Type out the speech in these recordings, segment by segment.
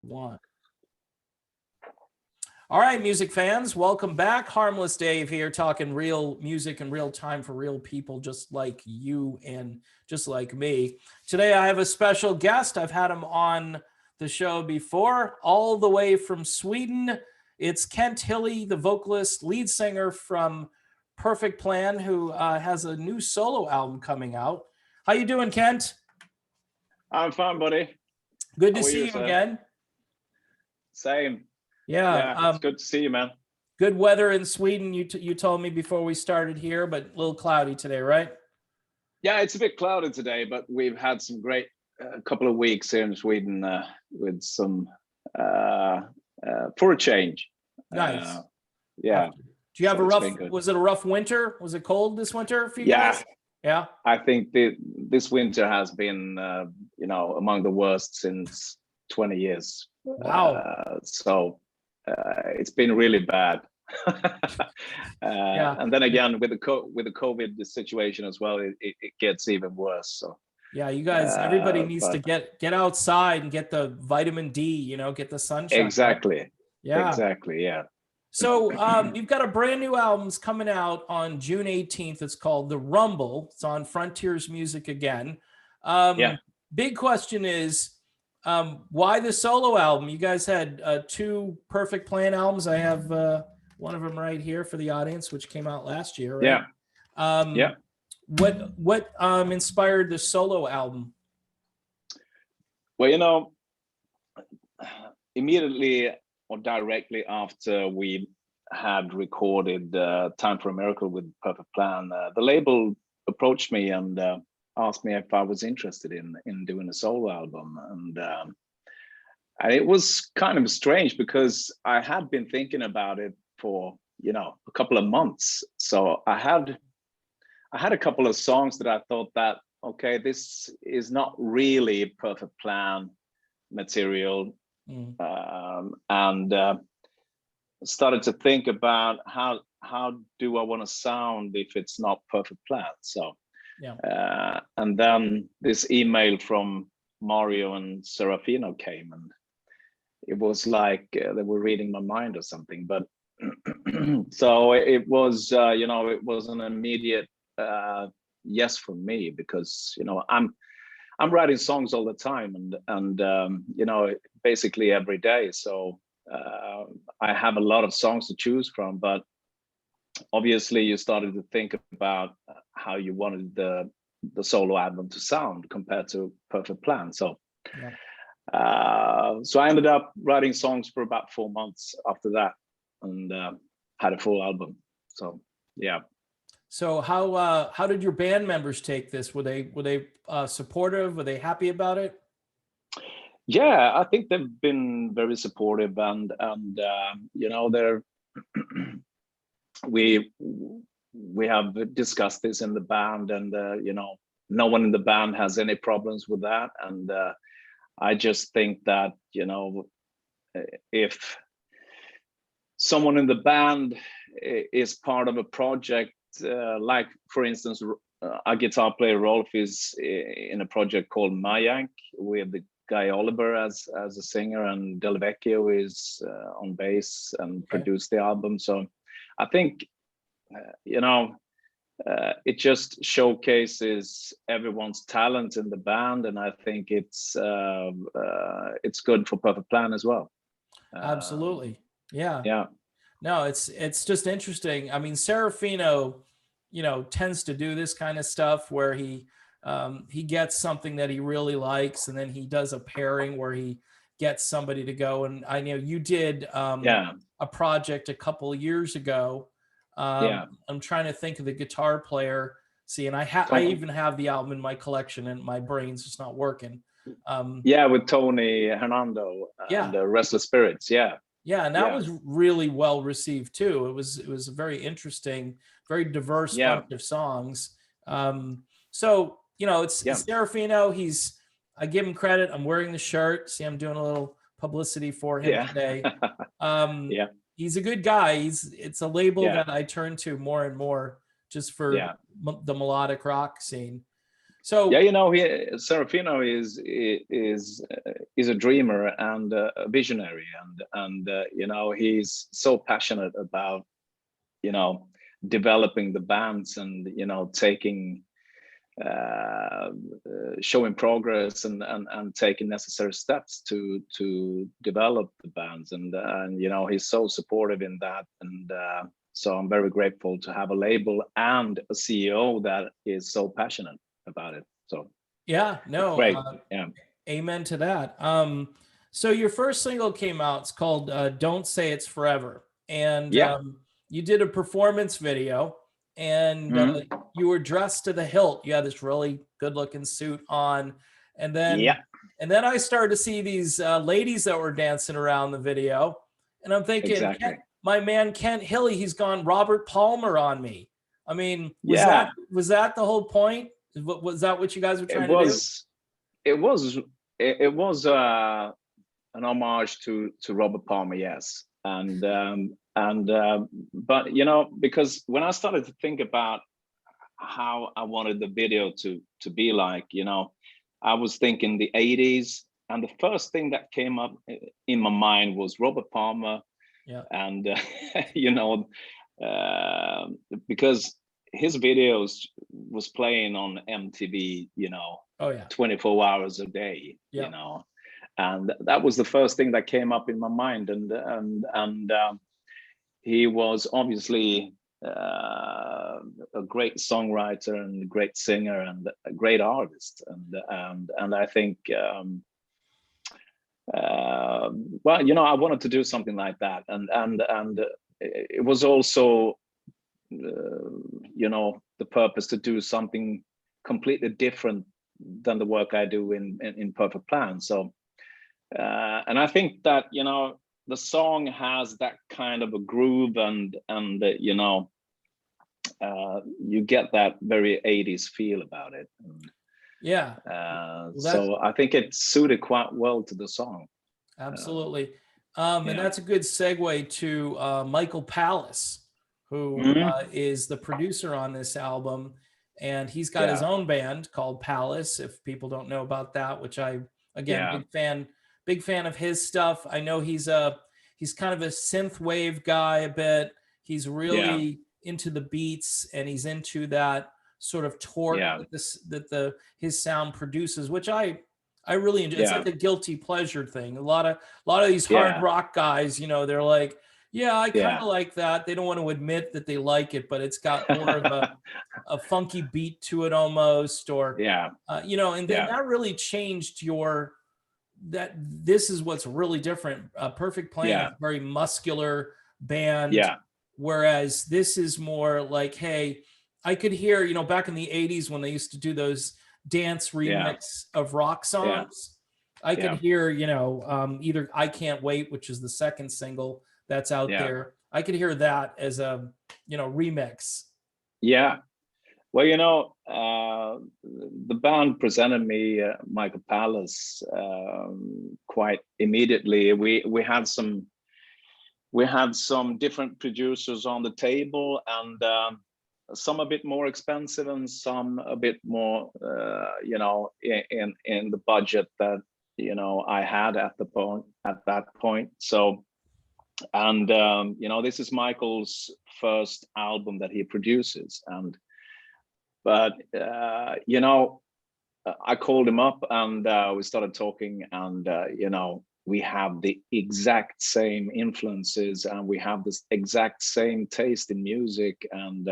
One. All right, music fans, welcome back. Harmless Dave here, talking real music in real time for real people just like you and just like me. Today I have a special guest. I've had him on the show before, all the way from Sweden. It's Kent Hilli, the vocalist, lead singer from Perfect Plan, who has a new solo album coming out. How you doing, Kent? I'm fine, buddy. Good to see you again. Same. Yeah, it's good to see you, man. Good weather in Sweden. You told me before we started here, but a little cloudy today, right? Yeah, it's a bit cloudy today, but we've had some great couple of weeks here in Sweden with some for a change. Nice. Yeah. Do you have was it a rough winter? Was it cold this winter for you guys? Yeah. I think this winter has been, among the worst since 20 years. Wow. So it's been really bad. And then again, with the COVID situation as well, it gets even worse. So yeah, you guys, everybody needs to get outside and get the vitamin D, get the sunshine. Exactly. Right? Yeah. Exactly. Yeah. So you've got a brand new album coming out on June 18th. It's called The Rumble. It's on Frontiers Music again. Big question is, why the solo album? You guys had two Perfect Plan albums. I have one of them right here for the audience, which came out last year, right? Yeah. What inspired the solo album? Well, immediately or directly after we had recorded Time for a Miracle with Perfect Plan, the label approached me and asked me if I was interested in doing a solo album. And it was kind of strange because I had been thinking about it for, a couple of months. So I had a couple of songs that I thought that, okay, this is not really Perfect Plan material. And started to think about how do I want to sound if it's not Perfect Plan. So and then this email from Mario and Serafino came, and it was like they were reading my mind or something. But so it was it was an immediate yes from me, because I'm writing songs all the time and basically every day. So I have a lot of songs to choose from, but obviously you started to think about how you wanted the solo album to sound compared to Perfect Plan. So so I ended up writing songs for about 4 months after that, and had a full album. So yeah. So how did your band members take this? Were they supportive? Were they happy about it? Yeah, I think they've been very supportive, and they're we have discussed this in the band, and no one in the band has any problems with that. And I just think that if someone in the band is part of a project, like for instance, our guitar player Rolf is in a project called Mayank with the guy Oliver as a singer, and Del Vecchio is on bass and produced the album. So I think it just showcases everyone's talent in the band, and I think it's good for Perfect Plan as well. Absolutely. Yeah. No, it's just interesting. I mean, Serafino, tends to do this kind of stuff where he gets something that he really likes, and then he does a pairing where he gets somebody to go. And I know you did a project a couple of years ago. I'm trying to think of the guitar player. See, and I even have the album in my collection, and my brain's just not working. With Tony Hernando and Restless Spirits. And that was really well received too. It was a very interesting, very diverse bunch of songs. So it's Serafino. I give him credit. I'm wearing the shirt. See, I'm doing a little publicity for him today. He's a good guy. It's a label that I turn to more and more just for the melodic rock scene. Yeah, So you know, Serafino is a dreamer and a visionary, and you know, he's so passionate about, you know, developing the bands, and you know, taking showing progress, and taking necessary steps to develop the bands, and you know, he's so supportive in that, and so I'm very grateful to have a label and a CEO that is so passionate about it. So yeah, it's no, great. Yeah. amen to that. So your first single came out. It's called "Don't Say It's Forever," and Yeah. you did a performance video, and Mhm. you were dressed to the hilt. You had this really good-looking suit on, and then Yeah, I started to see these ladies that were dancing around the video, and I'm thinking, exactly. my man Kent Hilli, he's gone Robert Palmer on me. I mean, Yeah, was that the whole point? Was that what you guys were it trying to do? was it was it was an homage to Robert Palmer, yes. And but you know, because when I started to think about how I wanted the video to be like, you know, I was thinking the 80s, and the first thing that came up in my mind was Robert Palmer, Yeah. and you know, uh, because his videos was playing on MTV, you know, Oh yeah. 24 hours a day, you Yeah. know, and that was the first thing that came up in my mind, and he was obviously a great songwriter and a great singer and a great artist, and I think well, you know, I wanted to do something like that, and it was also you know, the purpose to do something completely different than the work I do in Perfect Plan. So and I think that, you know, the song has that kind of a groove, and you know, you get that very 80s feel about it. Yeah. Well, that's So I think it suited quite well to the song. Um, absolutely. And yeah. that's a good segue to Michael Pallas, who Mhm. is the producer on this album. And he's got his Yeah. own band called Palace, if people don't know about that, which I, again, Yeah. big fan of his stuff. I know he's kind of a synth wave guy a bit. He's Yeah. really into the beats, and he's into that sort of torque Yeah. that his sound produces, which I really enjoy. It's Yeah. like a guilty pleasure thing. A lot of these hard Yeah. rock guys, you know, they're like, yeah, I kind Yeah. of like that. They don't want to admit that they like it, but it's got more of a funky beat to it almost, or Yeah. you know, and then Yeah. that really changed your that this is what's really different. Perfect Plan is Yeah. a very muscular band, Yeah. whereas this is more like, hey, I could hear, you know, back in the 80s when they used to do those dance Yeah. remix of rock Yeah. songs, I could Yeah. hear, you know, either I Can't Wait, which is the second single that's out Yeah. there. I could hear that as a, you know, remix. Yeah. Well, you know, the band presented me Michael Pallas quite immediately. We had some different producers on the table, and some a bit more expensive, and some a bit more, you know, in the budget that, you know, I had at that point. So, and you know, this is Michael's first album that he produces, and but you know, I called him up, and we started talking, and you know, we have the exact same influences, and we have this exact same taste in music, and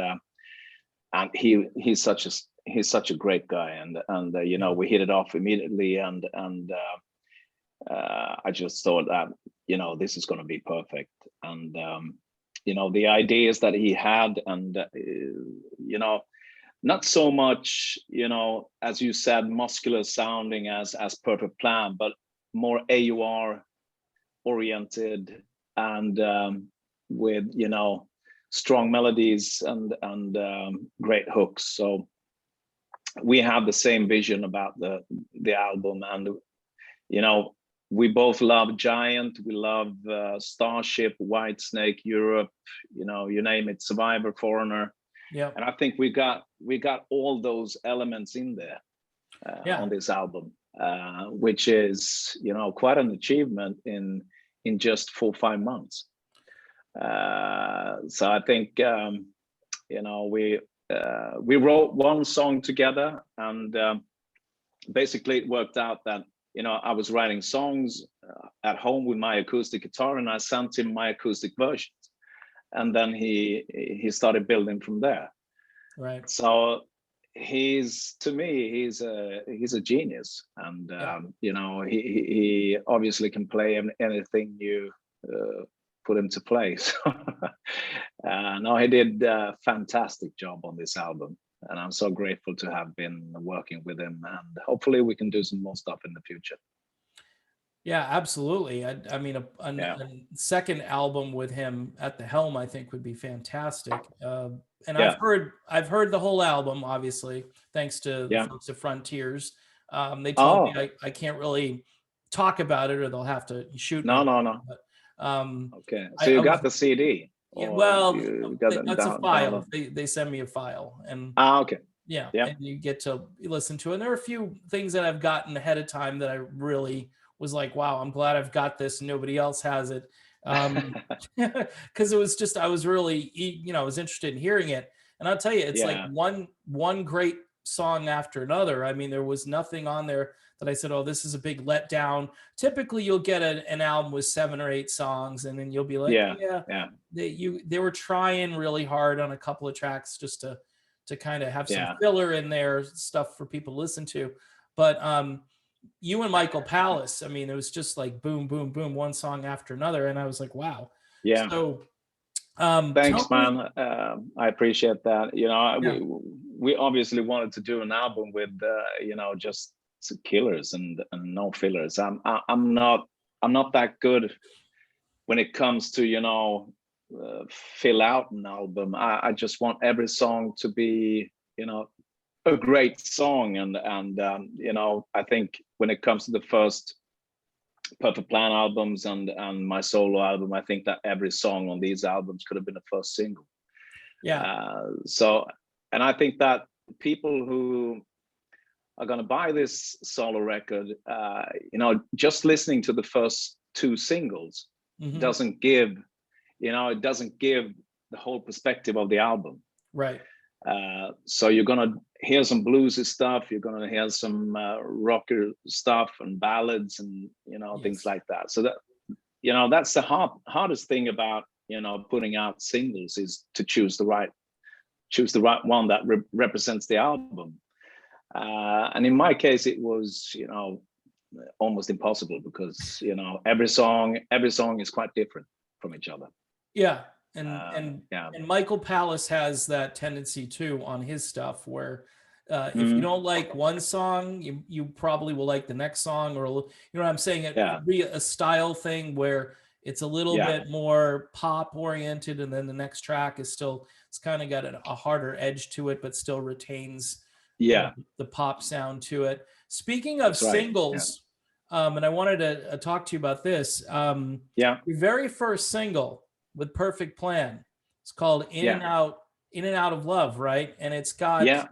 he's such a great guy, and you know, Yeah. we hit it off immediately, and I just thought that, you know, this is going to be perfect, and you know, the ideas that he had, and you know, not so much, you know, as you said, muscular sounding as Perfect Plan, but more AUR oriented, and with, you know, strong melodies, and great hooks. So we have the same vision about the album, and you know, we both love Giant, we love Starship, Whitesnake, Europe, you know, you name it, Survivor, Foreigner, Yeah. and I think we got all those elements in there. Yeah. on this album, which is, you know, quite an achievement in just 4 or 5 months. So I think, you know, we wrote one song together, and basically it worked out that, you know, I was writing songs at home with my acoustic guitar, and I sent him my acoustic versions, and then he started building from there. Right. So to me he's a genius, and Yeah. you know, he obviously can play anything you put him to play. So no, he did a fantastic job on this album, and I'm so grateful to have been working with him, and hopefully we can do some more stuff in the future. Yeah, absolutely. I mean, Yeah, a second album with him at the helm, I think, would be fantastic. And yeah, I've heard the whole album, obviously, thanks to the yeah. folks at Frontiers. They told me Oh, I can't really talk about it, or they'll have to shoot me. no, no, no. But um, Okay, so I you was got the CD, yeah, or well, you got it that's a download? file. They send me a file, and Ah, okay. yeah, Yeah. and you get to listen to it. And there are a few things that I've gotten ahead of time that I really was like, wow, I'm glad I've got this and nobody else has it. Because it was just, I was really, you know, I was interested in hearing it. And I'll tell you, it's like Yeah, one great song after another. I mean, there was nothing on there that I said, oh, this is a big letdown. Typically, you'll get an album with 7 or 8 songs, and then you'll be like, yeah, yeah, yeah, they were trying really hard on a couple of tracks just to kind of have some yeah. filler in there, stuff for people to listen to. But you and Michael Palace, I mean, it was just like boom, boom, boom, one song after another, and I was like, wow. Yeah. So tell Thanks, me, man. I appreciate that. You know, yeah, we obviously wanted to do an album with you know, just killers and no fillers. I'm not that good when it comes to, you know, fill out an album. I just want every song to be, you know, a great song, and you know, I think when it comes to the first Perfect Plan albums and my solo album, I think that every song on these albums could have been a first single. yeah, So, and I think that people who are going to buy this solo record, you know, just listening to the first 2 singles hmm, doesn't give, you know, it doesn't give the whole perspective of the album. right, So you're gonna hear some bluesy stuff, you're gonna hear some rocker stuff and ballads, and, you know, things yes, like that. So that, you know, that's the hardest thing about, you know, putting out singles, is to choose the right one that represents the album. And in my case, it was, you know, almost impossible, because, you know, every song is quite different from each other. yeah, Yeah. and Michael Palace has that tendency too on his stuff, where if you Mhm. don't like one song, you probably will like the next song, or you know what I'm saying. Yeah. It'll be a style thing where it's a little Yeah. bit more pop oriented, and then the next track is still, it's kind of got a harder edge to it, but still retains, you know, Yeah. the pop sound to it. Speaking of That's right. Yeah. singles, and I wanted to talk to you about this. Yeah. Your very first single with Perfect Plan, it's called Yeah. In and Out of Love, right? And it's got Yeah.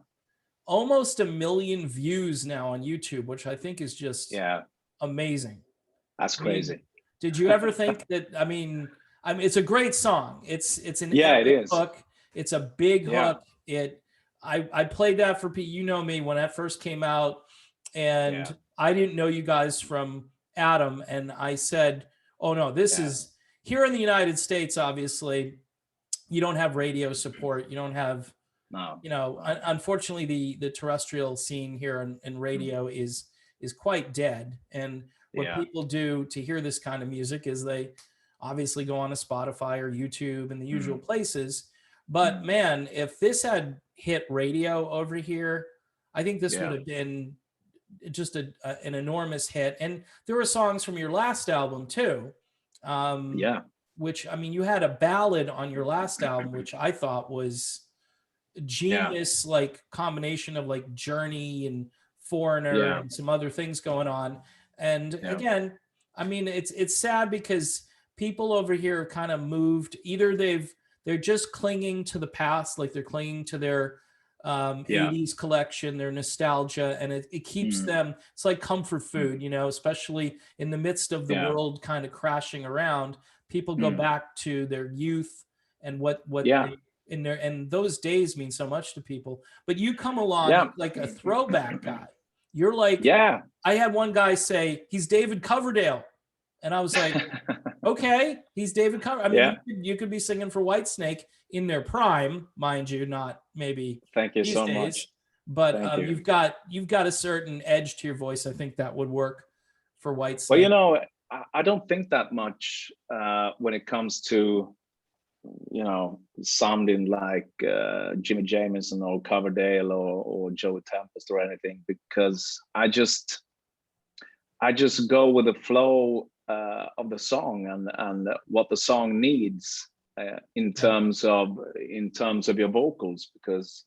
almost 1 million views now on YouTube, which I think is just Yeah. amazing. That's I mean, crazy. did you ever think that? I mean, it's a great song. It's an Yeah, it epic is. hook. It's a big Yeah. hook. I played that for Pete. You know me when that first came out, Yeah. and I didn't know you guys from Adam, and I said, "Oh no, this Yeah. is here in the United States. Obviously, you don't have radio support. You don't have, No. you know, No. unfortunately, the terrestrial scene here in Mm. radio is quite dead. And what Yeah. people do to hear this kind of music is they obviously go on to Spotify or YouTube and the usual Mm. places. But Mm. man, if this had hit radio over here, I think this would Yeah. have been just an enormous hit. And there were songs from your last album too, um, Yeah. which, I mean, you had a ballad on your last album, which I thought was Yeah. genius, like combination of like Journey and Foreigner Yeah. and some other things going on. And Yeah. again, I mean, it's sad because people over here kind of moved, either they're just clinging to the past, like they're clinging to their Yeah. 80s collection, their nostalgia, and it keeps Mm. them, it's like comfort Mm. food, especially in the midst of the Yeah. world kind of crashing around. People go Mm. back to their youth and what Yeah. they in there, and those days mean so much to people. But you come along Yeah. like a throwback guy. You're like, Yeah. I had one guy say he's David Coverdale, and I was like, okay, he's David Coverdale. I mean, Yeah. you could be singing for Whitesnake in their prime, mind you, not maybe Thank you these so days, much. but Thank you. you've got a certain edge to your voice. I think that would work for Well, Whitesnake. I don't think that much when it comes to, sounding like Jimmy Jamison or Coverdale or Joe Tempest or anything, because I just go with the flow of the song and what the song needs in Yeah, terms of your vocals, because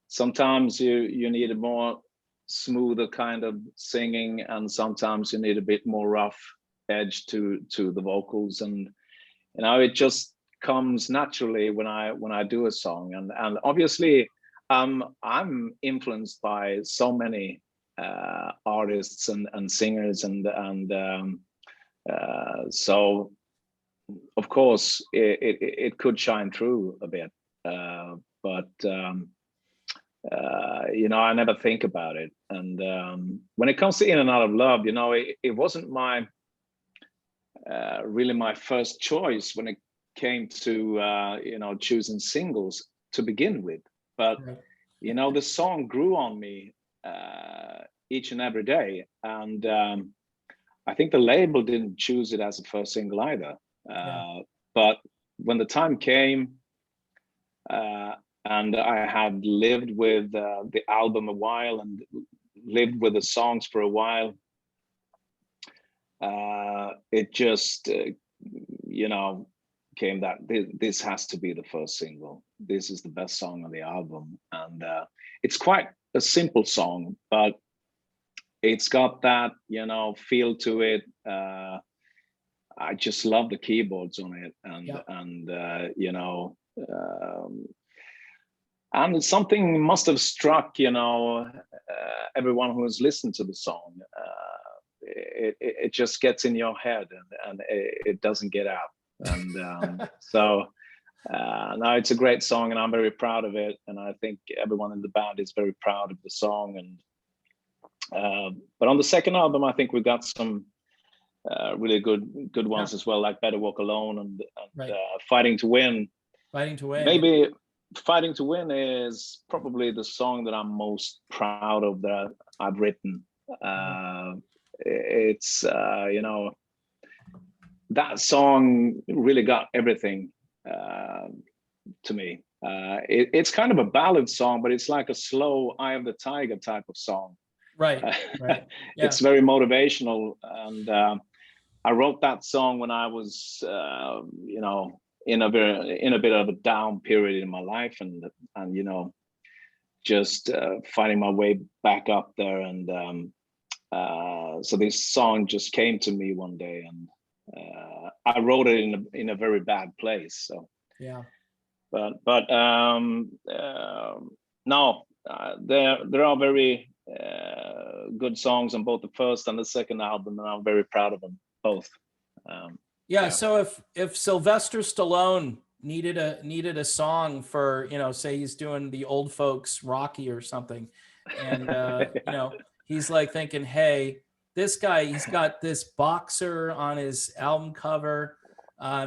sometimes you need a more smoother kind of singing, and sometimes you need a bit more rough edge to the vocals, and it just comes naturally when I do a song, and obviously I'm influenced by so many artists and singers, and so of course it could shine through a bit, but I never think about it. And when it comes to In and Out of Love, it wasn't my really my first choice when it came to choosing singles to begin with, but right. the song grew on me each and every day, and I think the label didn't choose it as a first single either. Yeah, But when the time came, uh, and I had lived with the album a while and lived with the songs for a while, it just, came that this has to be the first single. This is the best song on the album. And it's quite a simple song, but it's got that, feel to it. I just love the keyboards on it, yeah, and something must have struck, everyone who has listened to the song. It just gets in your head, and it doesn't get out. And so now it's a great song, and I'm very proud of it. And I think everyone in the band is very proud of the song. And but on the second album, I think we got some really good yeah. ones as well, like Better Walk Alone and Right. Fighting to Win. Fighting to win. Maybe Fighting to Win is probably the song that I'm most proud of that I've written. It's that song really got everything to me. It's kind of a ballad song, but it's like a slow Eye of the Tiger type of song. Right. Right. Yeah. It's very motivational, and I wrote that song when I was, in a bit of a down period in my life, and just finding my way back up there, and so this song just came to me one day, and I wrote it in a very bad place. So Yeah. but no, there are very good songs on both the first and the second album, and I'm very proud of them both. Yeah. Yeah. So if Sylvester Stallone needed a song for, say he's doing the old folks Rocky or something, and he's like thinking, hey, this guy, he's got this boxer on his album cover.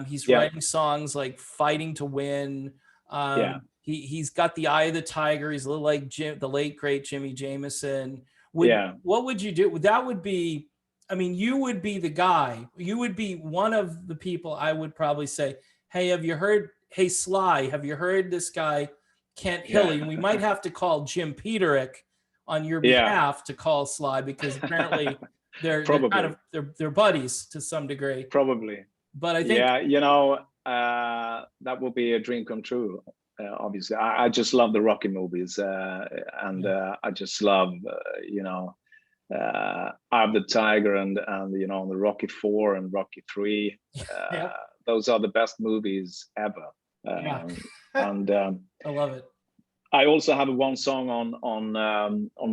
He's Yeah, writing songs like Fighting to Win. yeah, He's got the Eye of the Tiger. He's a little like the late great Jimmy Jamison. yeah, What would you do? That would be, I mean, you would be the guy. You would be one of the people I would probably say, hey, have you heard? Hey, Sly, have you heard this guy, Kent yeah, Hilli? And we might have to call Jim Peterick on your yeah. behalf to call Sly, because apparently they're kind of Probably, they're buddies to some degree. probably. But I think, Yeah, that would be a dream come true. Obviously, I just love the Rocky movies, and yeah, I just love, Eye of the Tiger, and the Rocky 4 and Rocky 3. yeah, Those are the best movies ever. yeah. And I love it. I also have one song on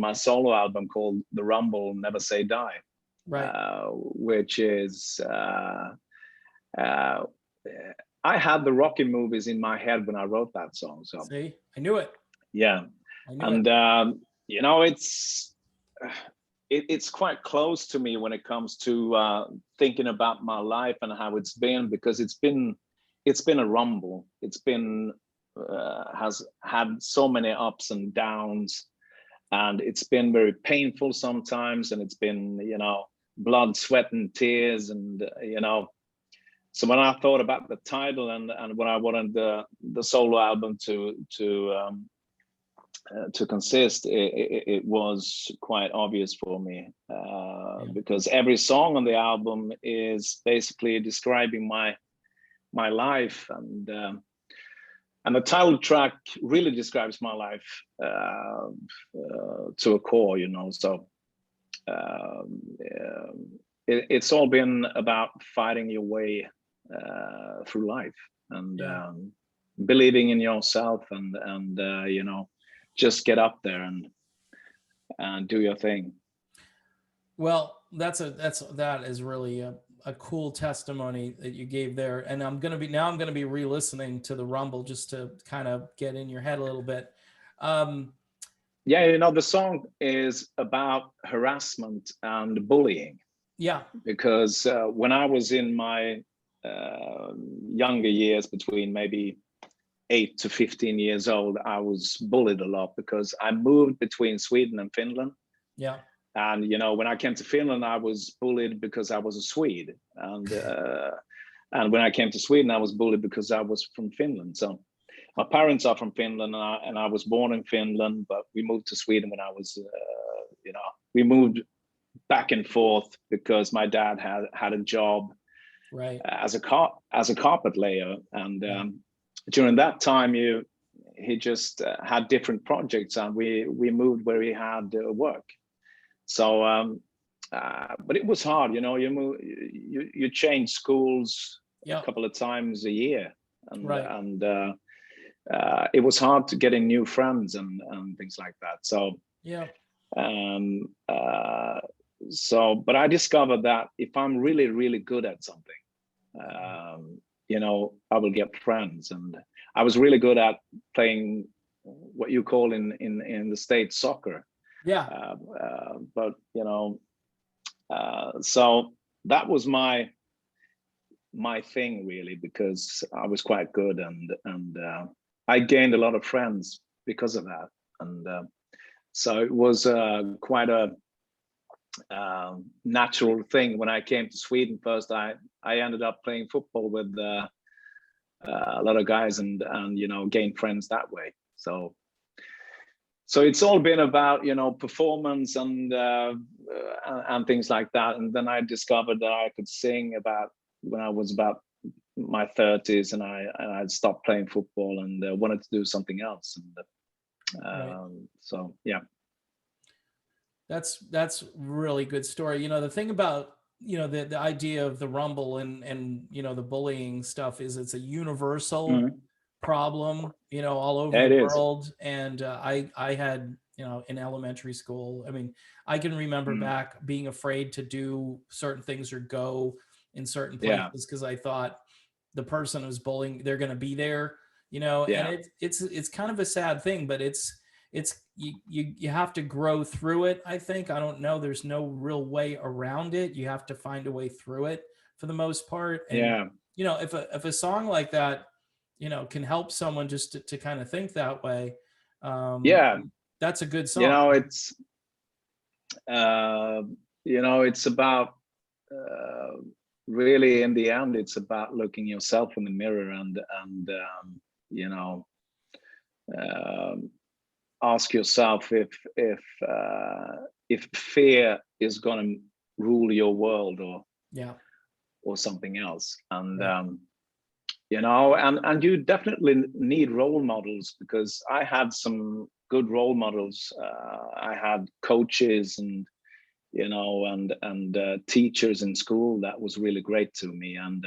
my solo album called "The Rumble Never Say Die," Right. which is uh, I had the Rocky movies in my head when I wrote that song. So See, I knew it. yeah, I knew and it. you know, it's quite close to me when it comes to thinking about my life and how it's been, because it's been a rumble. It's been has had so many ups and downs, and it's been very painful sometimes, and it's been, you know, blood, sweat, and tears, and you know. So when I thought about the title, and when I wanted the solo album to consist, it was quite obvious for me, Yeah. because every song on the album is basically describing my life, and the title track really describes my life to a core, you know. So it's all been about fighting your way through life, and Yeah. believing in yourself, and you know, just get up there and do your thing. Well, that is really a cool testimony that you gave there. And I'm gonna be re-listening to the Rumble just to kind of get in your head a little bit. Um, Yeah, you know, the song is about harassment and bullying, yeah, because when I was in my younger years, between maybe 8 to 15 years old, I was bullied a lot because I moved between Sweden and Finland. yeah, And you know, when I came to Finland, I was bullied because I was a Swede, and when I came to Sweden, I was bullied because I was from Finland. So my parents are from Finland, and I was born in Finland, but we moved to Sweden when I was, you know, we moved back and forth because my dad had a job right, as a carpet layer, and yeah, during that time, he just had different projects, and we moved where he had work. So, but it was hard, you know. You change schools a yeah, couple of times a year, and right, it was hard to getting new friends and things like that. So, yeah, um, uh, but I discovered that if I'm really, really good at something, you know, I will get friends. And I was really good at playing what you call in the States soccer. yeah, But you know, so that was my thing really, because I was quite good, and I gained a lot of friends because of that. And so it was quite a natural thing. When I came to Sweden first, I ended up playing football with a lot of guys, and you know, gained friends that way. So it's all been about, you know, performance and things like that. And then I discovered that I could sing about when I was about my 30s, and I stopped playing football and wanted to do something else. And right. so yeah. That's really good story. You know, the thing about, you know, the idea of the Rumble and you know, the bullying stuff is it's a universal Mhm. problem, you know, all over Yeah, the it is. world. And I had, you know, in elementary school, I mean, I can remember Mhm. back being afraid to do certain things or go in certain Yeah, places because I thought the person who's bullying, they're going to be there, you know. And yeah, it's kind of a sad thing, but it's you have to grow through it. I think, I don't know, there's no real way around it. You have to find a way through it for the most part. And yeah, you know, if a song like that, you know, can help someone just to kind of think that way, um, yeah. that's a good You song. know, uh, it's about uh, really, in the end, it's about looking yourself in the mirror, and you know, um, ask yourself if fear is going to rule your world, Yeah, or something else. And right, you know, and you definitely need role models, because I had some good role models. I had coaches, and you know, and teachers in school that was really great to me. And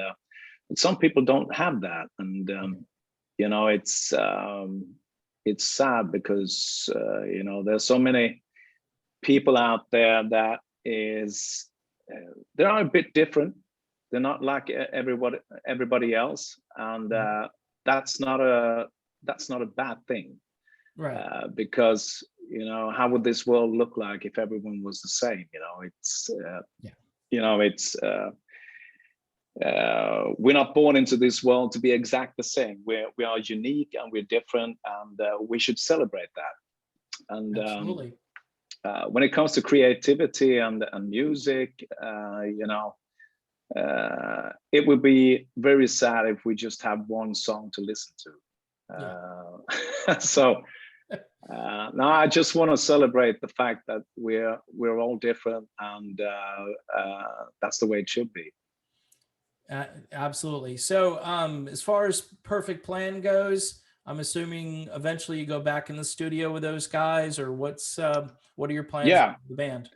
some people don't have that, and right, you know, it's it's sad because you know, there's so many people out there that is they are a bit different. They're not like everybody else, and that's not a bad thing. Right. Because you know, how would this world look like if everyone was the same? You know, it's Yeah. you know, it's we're not born into this world to be exact the same. We are unique and we're different, and we should celebrate that. And Absolutely. when it comes to creativity and music, you know, it would be very sad if we just have one song to listen to. So now I just want to celebrate the fact that we're all different, and that's the way it should be. Absolutely. So, as far as Perfect Plan goes, I'm assuming eventually you go back in the studio with those guys, or what are your plans Yeah, for the band?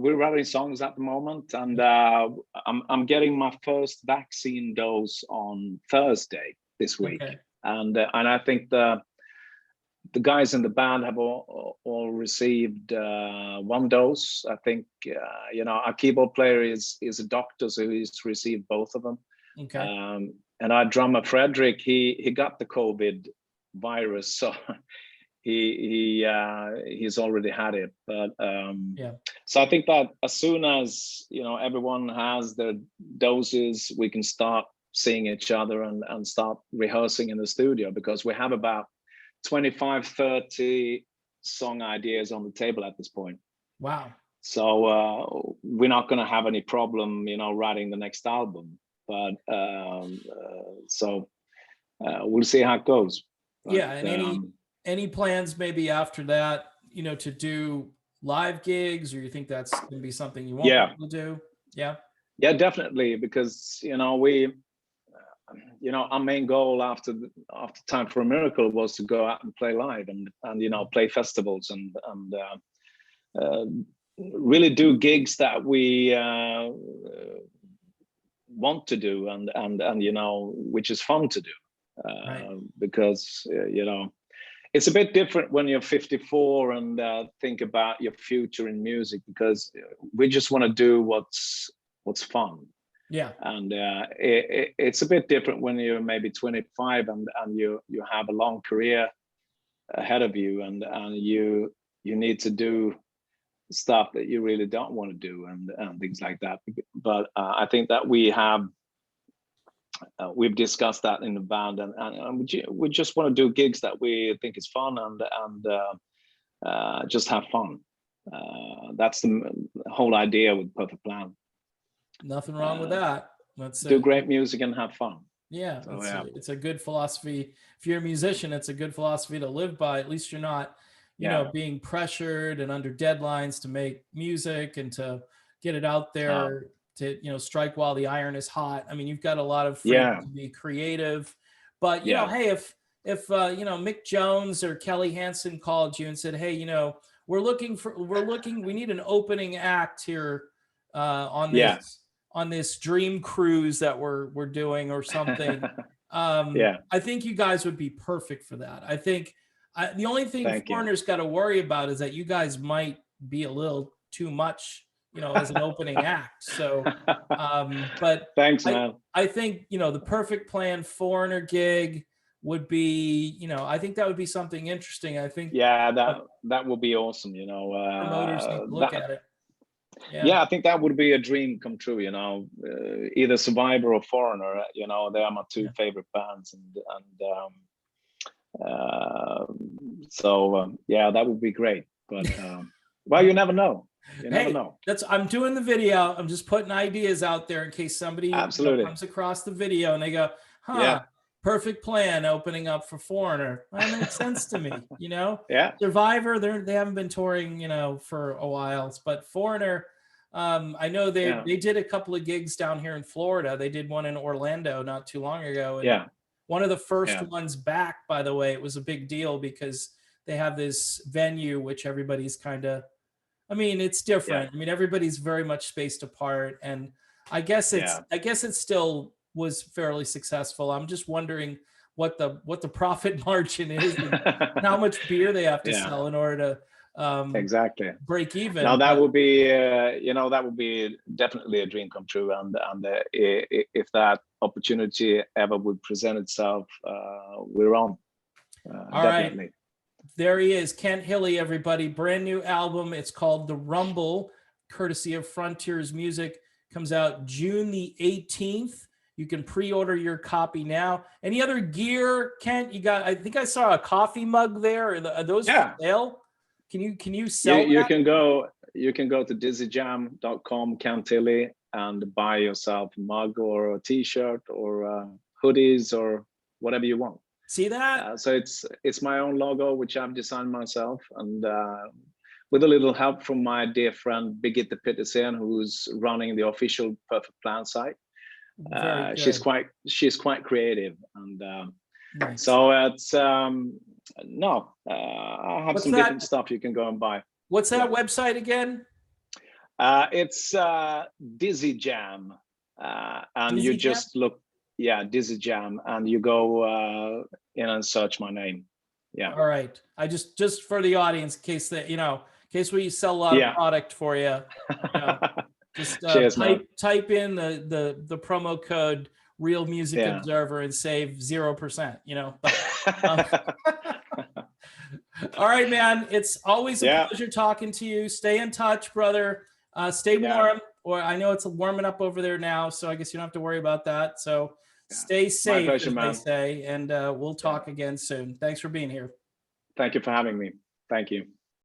we're writing songs at the moment, and I'm getting my first vaccine dose on Thursday this week, Okay. and I think the guys in the band have all received one dose. I think you know, our keyboard player is a doctor, so he's received both of them. Okay. And our drummer Frederick, he got the COVID virus, so he's already had it. But Yeah. so I think that as soon as, you know, everyone has their doses, we can start seeing each other and start rehearsing in the studio, because we have about 25, 30 song ideas on the table at this point. Wow. So we're not going to have any problem, you know, writing the next album. But so we'll see how it goes. But, Yeah. And any plans maybe after that, to do live gigs, or you think that's going to be something you won't be yeah, able to do? Yeah. yeah, definitely, because you know, our main goal after Time for a Miracle was to go out and play live, and you know, play festivals and really do gigs that we want to do, and you know, which is fun to do, Right. because you know, it's a bit different when you're 54 and think about your future in music, because we just want to do what's fun. Yeah. And it's a bit different when you're maybe 25 and you have a long career ahead of you, and you need to do stuff that you really don't want to do, and things like that. But I think that we've discussed that in the band, and we just want to do gigs that we think is fun, and just have fun. That's the whole idea with Perfect Plan. Nothing wrong with that. That's Do great music and have fun. yeah, So, yeah. It's a good philosophy. If you're a musician, it's a good philosophy to live by. At least you're not, Yeah. being pressured and under deadlines to make music and to get it out there, to, strike while the iron is hot. I mean, you've got a lot of freedom Yeah. to be creative. But, Yeah. hey, if Mick Jones or Kelly Hansen called you and said, "Hey, we need an opening act here on this Yeah. dream cruise that we're doing or something." Yeah. I think you guys would be perfect for that. I think the only thing Thank you. Foreigner's got to worry about is that you guys might be a little too much, as an opening act. So, but Thanks, man. I think, the Perfect Plan Foreigner gig would be, I think that would be something interesting. I think Yeah, that would be awesome. promoters need to look at it. Yeah, I think that would be a dream come true. Either Survivor or Foreigner. They are my two favorite bands, so yeah, that would be great. But well, you never know. You never know. I'm doing the video. I'm just putting ideas out there in case somebody Absolutely comes across the video and they go, Yeah. Perfect Plan opening up for Foreigner. That makes sense to me. Yeah. Survivor, they haven't been touring, for a while, but Foreigner, I know they did a couple of gigs down here in Florida. They did one in Orlando not too long ago. And one of the first ones back, by the way. It was a big deal because they have this venue, which everybody's kind of, it's different. Everybody's very much spaced apart, and I guess it still was fairly successful. I'm just wondering what the profit margin is and how much beer they have to Yeah, sell in order to exactly. break even. Now that But would be, that would be definitely a dream come true. And if that opportunity ever would present itself, we're on. all right, Definitely. there he is, Kent Hilli, everybody. Brand new album. It's called The Rumble, courtesy of Frontiers Music. Comes out June the 18th. You can pre-order your copy now. Any other gear, Kent? You got? I think I saw a coffee mug there. Are those for sale? Can you sell You that? can go to dizzyjam.com, Hilli, and buy yourself a mug or a t-shirt or hoodies or whatever you want. See that? So it's my own logo, which I've designed myself, and with a little help from my dear friend Birgitte Petersen, who's running the official Perfect Plan site. Very good. She's quite creative, and Nice. so it's I have What's some that? different stuff you can go and buy. What's that website again? It's Dizzy Jam, and Dizzy you Jam? just look, Dizzy Jam, and you go in and search my name. Yeah. All right. I just for the audience, in case that in case we sell a lot of product for you, just Cheers, type in the promo code Real Music Observer and save 0%. All right, man. It's always a pleasure talking to you. Stay in touch, brother. Stay warm. Or I know it's warming up over there now, so I guess you don't have to worry about that. So stay safe, pleasure, as man. they say, and we'll talk again soon. Thanks for being here. Thank you for having me. Thank you.